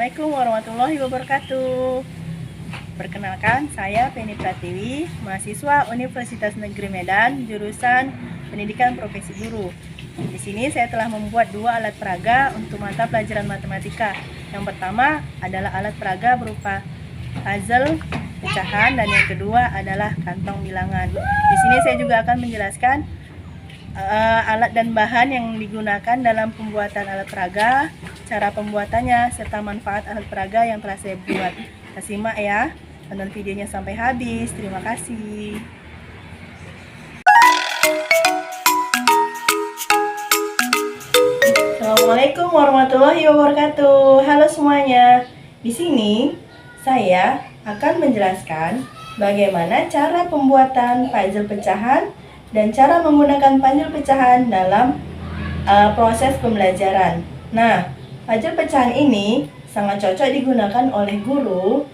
Assalamualaikum warahmatullahi wabarakatuh. Perkenalkan, saya Penny Pratiwi, mahasiswa Universitas Negeri Medan, jurusan Pendidikan Profesi Guru. Di sini saya telah membuat dua alat peraga untuk mata pelajaran matematika. Yang pertama adalah alat peraga berupa puzzle pecahan, dan yang kedua adalah kantong bilangan. Di sini saya juga akan menjelaskan alat dan bahan yang digunakan dalam pembuatan alat peraga, cara pembuatannya, serta manfaat alat peraga yang telah saya buat. Kita simak ya, tonton videonya sampai habis. Terima kasih. Assalamualaikum warahmatullahi wabarakatuh. Halo semuanya. Di sini saya akan menjelaskan bagaimana cara pembuatan puzzle pecahan dan cara menggunakan puzzle pecahan dalam proses pembelajaran. Nah, puzzle pecahan ini sangat cocok digunakan oleh guru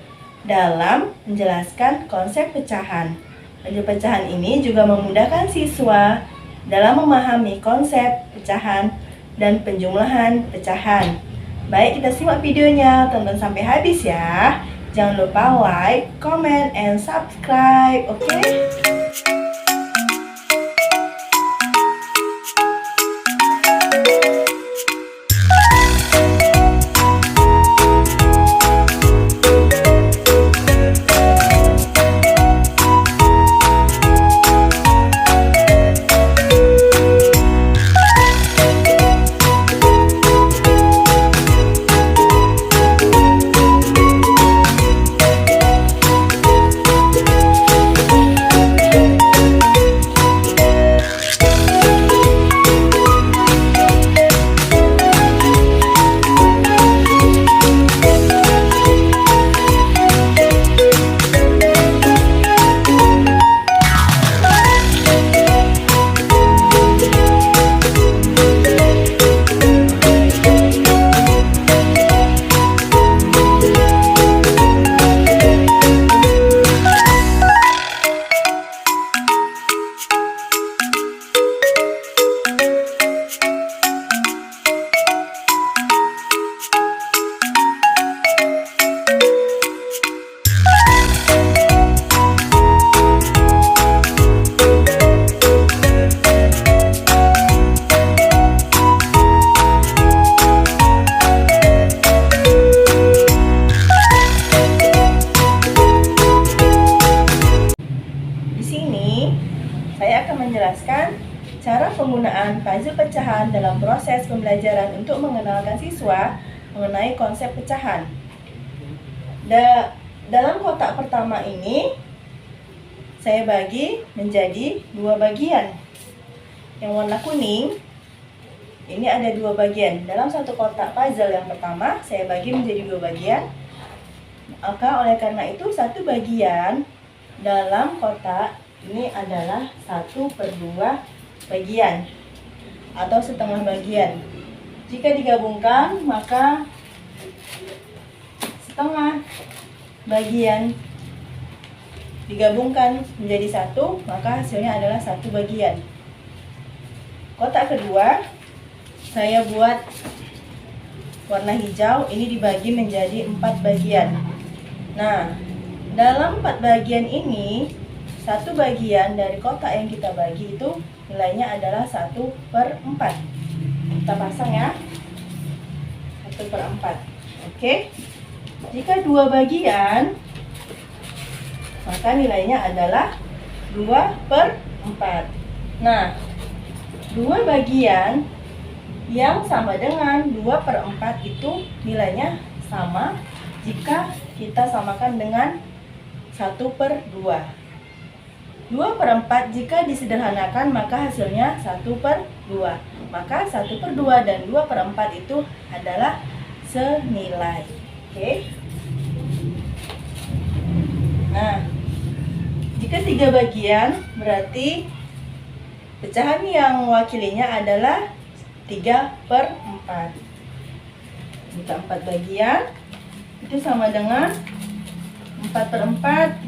dalam menjelaskan konsep pecahan. Puzzle pecahan ini juga memudahkan siswa dalam memahami konsep pecahan dan penjumlahan pecahan. Baik, kita simak videonya, tonton sampai habis ya. Jangan lupa like, comment, and subscribe, oke? Saya akan menjelaskan cara penggunaan puzzle pecahan dalam proses pembelajaran untuk mengenalkan siswa mengenai konsep pecahan. Dalam kotak pertama ini, saya bagi menjadi dua bagian. Yang warna kuning, ini ada dua bagian. Dalam satu kotak puzzle yang pertama, saya bagi menjadi dua bagian. Maka oleh karena itu, satu bagian dalam kotak ini adalah 1/2 bagian atau setengah bagian. Jika digabungkan, maka setengah bagian digabungkan menjadi satu, maka hasilnya adalah satu bagian. Kotak kedua saya buat warna hijau, ini dibagi menjadi 4 bagian. Nah, dalam 4 bagian ini, satu bagian dari kotak yang kita bagi itu nilainya adalah 1/4. Kita pasang ya, 1/4. Oke. Jika dua bagian, maka nilainya adalah 2/4. Nah, dua bagian yang sama dengan 2/4 itu nilainya sama jika kita samakan dengan 1/2. 2/4 jika disederhanakan maka hasilnya 1/2. Maka 1/2 dan 2/4 itu adalah senilai. Oke. Nah, jika 3 bagian berarti pecahan yang mewakilinya adalah 3/4. Jika 4 bagian itu sama dengan 4/4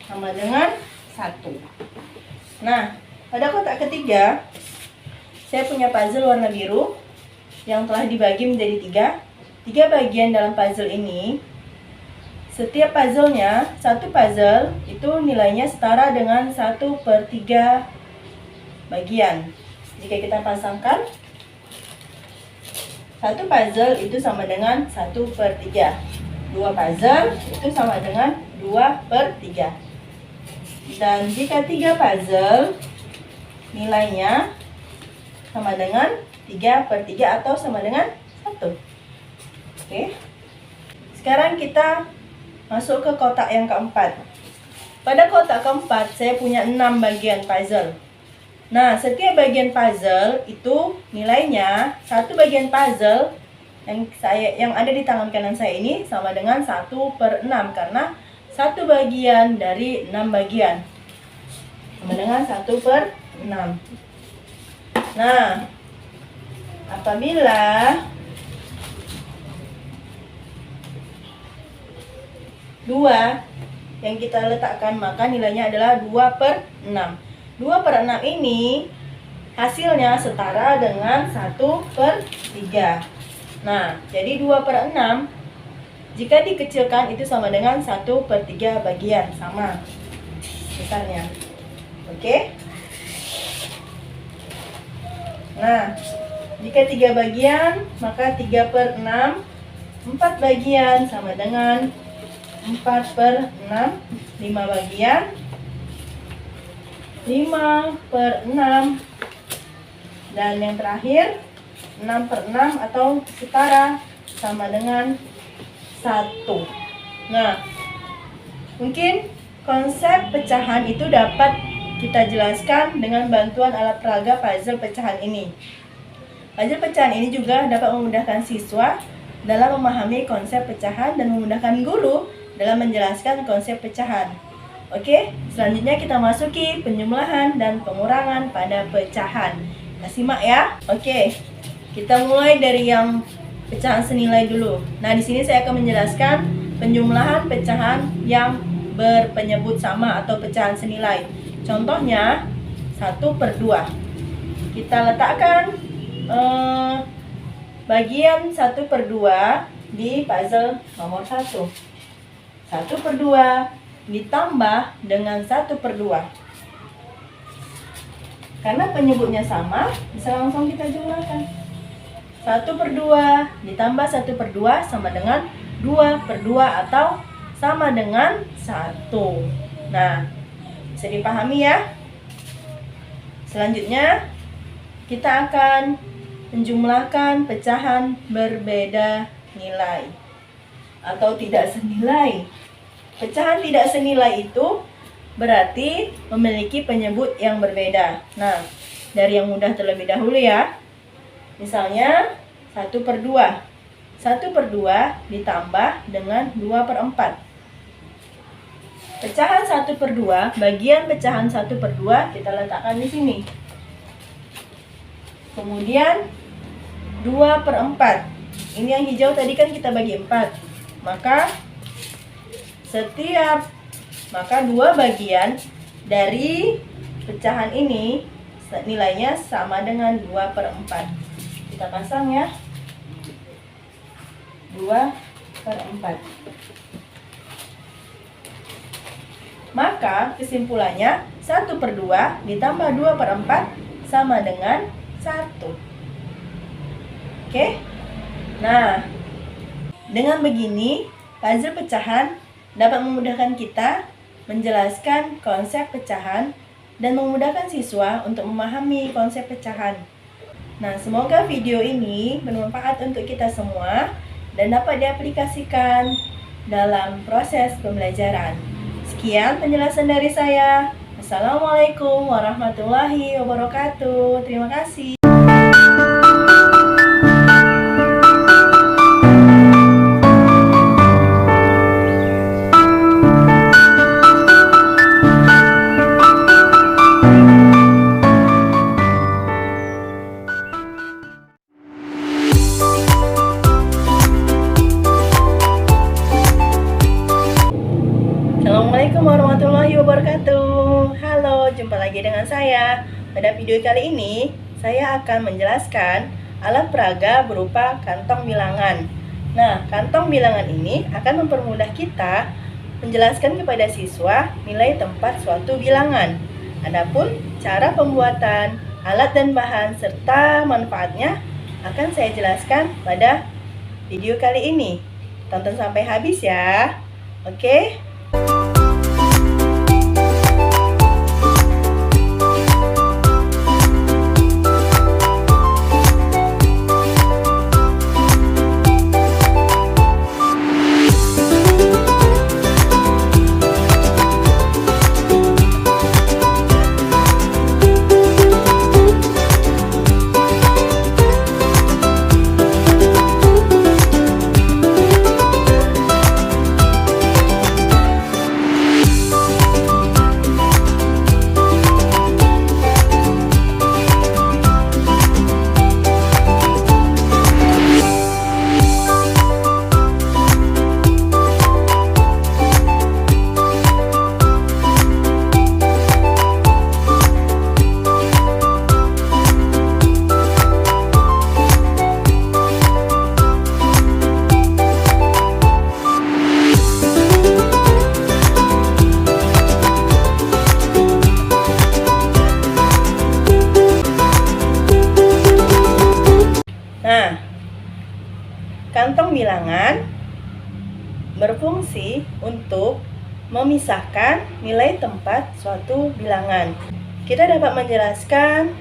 sama dengan 1. Nah, pada kotak ketiga saya punya puzzle warna biru yang telah dibagi menjadi 3. 3 bagian dalam puzzle ini. Setiap puzzle-nya, satu puzzle itu nilainya setara dengan 1/3 bagian. Jika kita pasangkan, satu puzzle itu sama dengan 1/3. 2 puzzle itu sama dengan 2/3. Dan jika 3 puzzle, nilainya sama dengan 3/3 atau sama dengan 1. Oke. Sekarang kita masuk ke kotak yang keempat. Pada kotak keempat, saya punya 6 bagian puzzle. Nah, setiap bagian puzzle itu nilainya, satu bagian puzzle yang ada di tangan kanan saya ini sama dengan 1/6, karena satu bagian dari 6 bagian sama dengan 1/6. Nah, apabila dua yang kita letakkan, maka nilainya adalah 2/6. 2/6 ini hasilnya setara dengan 1/3. Nah, jadi 2/6 jika dikecilkan itu sama dengan 1/3 bagian, sama besarnya. Oke. Nah, jika 3 bagian, maka 3/6. 4 bagian sama dengan 4/6. 5 bagian, 5/6. Dan yang terakhir 6/6 atau setara sama dengan 1. Nah, mungkin konsep pecahan itu dapat kita jelaskan dengan bantuan alat peraga puzzle pecahan ini. Puzzle pecahan ini juga dapat memudahkan siswa dalam memahami konsep pecahan dan memudahkan guru dalam menjelaskan konsep pecahan. Oke, selanjutnya kita masuki penjumlahan dan pengurangan pada pecahan. Kita simak ya. Oke, kita mulai dari yang pecahan senilai dulu. Nah, di sini saya akan menjelaskan penjumlahan pecahan yang berpenyebut sama atau pecahan senilai. Contohnya 1/2. Kita letakkan bagian 1/2 di puzzle nomor 1. 1/2 ditambah dengan 1/2. Karena penyebutnya sama, bisa langsung kita jumlahkan. 1/2 ditambah 1/2 sama dengan 2/2 atau sama dengan 1. Nah, bisa dipahami ya. Selanjutnya, kita akan menjumlahkan pecahan berbeda nilai atau tidak senilai. Pecahan tidak senilai itu berarti memiliki penyebut yang berbeda. Nah, dari yang mudah terlebih dahulu ya. Misalnya 1/2. 1/2 ditambah dengan 2/4. Pecahan 1/2, bagian pecahan 1/2 kita letakkan di sini. Kemudian 2/4. Ini yang hijau tadi kan kita bagi 4. Maka 2 bagian dari pecahan ini nilainya sama dengan 2/4. Kita pasang ya. 2/4. Maka kesimpulannya 1/2 ditambah 2/4 sama dengan 1. Oke. Nah, dengan begini puzzle pecahan dapat memudahkan kita menjelaskan konsep pecahan dan memudahkan siswa untuk memahami konsep pecahan. Nah, semoga video ini bermanfaat untuk kita semua dan dapat diaplikasikan dalam proses pembelajaran. Sekian penjelasan dari saya. Assalamualaikum warahmatullahi wabarakatuh. Terima kasih. Assalamualaikum warahmatullahi wabarakatuh. Halo, jumpa lagi dengan saya. Pada video kali ini, saya akan menjelaskan alat peraga berupa kantong bilangan. Nah, kantong bilangan ini akan mempermudah kita menjelaskan kepada siswa nilai tempat suatu bilangan. Adapun cara pembuatan, alat dan bahan, serta manfaatnya akan saya jelaskan pada video kali ini. Tonton sampai habis ya. Oke? Nah, kantong bilangan berfungsi untuk memisahkan nilai tempat suatu bilangan. Kita dapat menjelaskan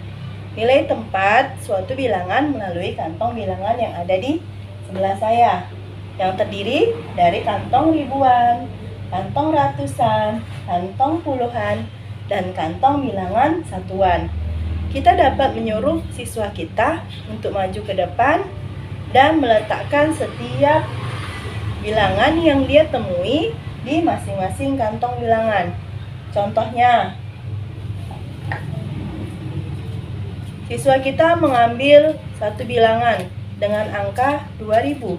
nilai tempat suatu bilangan melalui kantong bilangan yang ada di sebelah saya, yang terdiri dari kantong ribuan, kantong ratusan, kantong puluhan, dan kantong bilangan satuan. Kita dapat menyuruh siswa kita untuk maju ke depan dan meletakkan setiap bilangan yang dia temui di masing-masing kantong bilangan. Contohnya, siswa kita mengambil satu bilangan dengan angka 2000.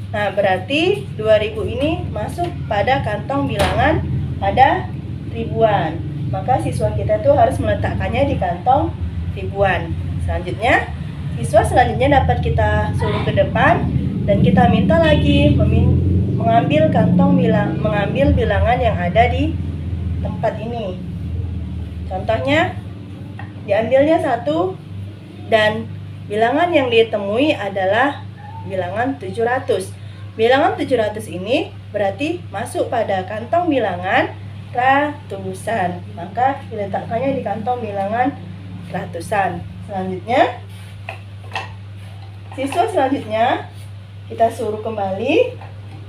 Nah, berarti 2000 ini masuk pada kantong bilangan pada ribuan. Maka siswa kita tuh harus meletakkannya di kantong ribuan. Selanjutnya, siswa selanjutnya dapat kita suruh ke depan dan kita minta lagi mengambil bilangan yang ada di tempat ini. Contohnya, diambilnya 1 dan bilangan yang ditemui adalah bilangan 700. Bilangan 700 ini berarti masuk pada kantong bilangan ratusan. Maka diletakkannya di kantong bilangan ratusan. Selanjutnya, siswa selanjutnya kita suruh kembali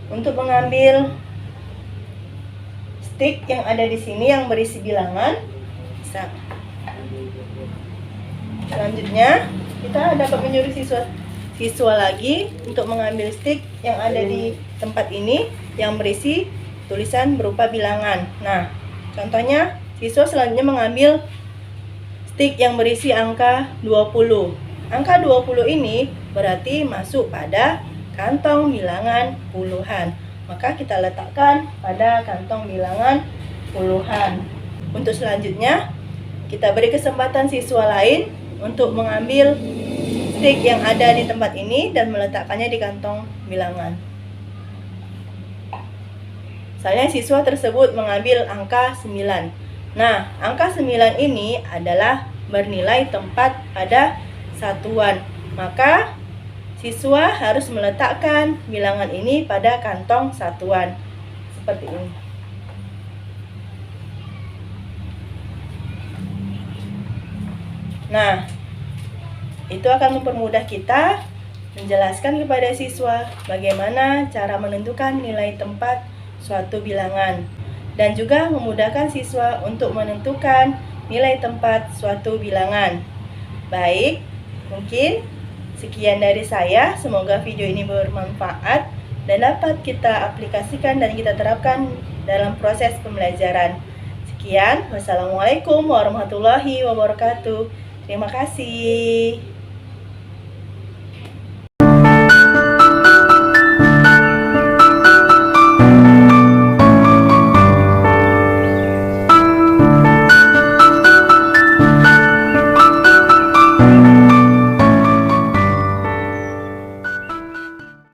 untuk mengambil stick yang ada di sini yang berisi bilangan. Bisa. Selanjutnya, kita dapat menyuruh siswa lagi untuk mengambil stick yang ada di tempat ini yang berisi tulisan berupa bilangan. Nah, contohnya siswa selanjutnya mengambil stick yang berisi angka 20. Angka 20 ini berarti masuk pada kantong bilangan puluhan. Maka kita letakkan pada kantong bilangan puluhan. Untuk selanjutnya, kita beri kesempatan siswa lain untuk mengambil stick yang ada di tempat ini dan meletakkannya di kantong bilangan. Misalnya siswa tersebut mengambil angka 9. Nah, angka 9 ini adalah bernilai tempat pada satuan. Maka siswa harus meletakkan bilangan ini pada kantong satuan. Seperti ini. Nah, itu akan mempermudah kita menjelaskan kepada siswa bagaimana cara menentukan nilai tempat suatu bilangan. Dan juga memudahkan siswa untuk menentukan nilai tempat suatu bilangan. Baik, mungkin sekian dari saya. Semoga video ini bermanfaat dan dapat kita aplikasikan dan kita terapkan dalam proses pembelajaran. Sekian, wassalamualaikum warahmatullahi wabarakatuh. Terima kasih.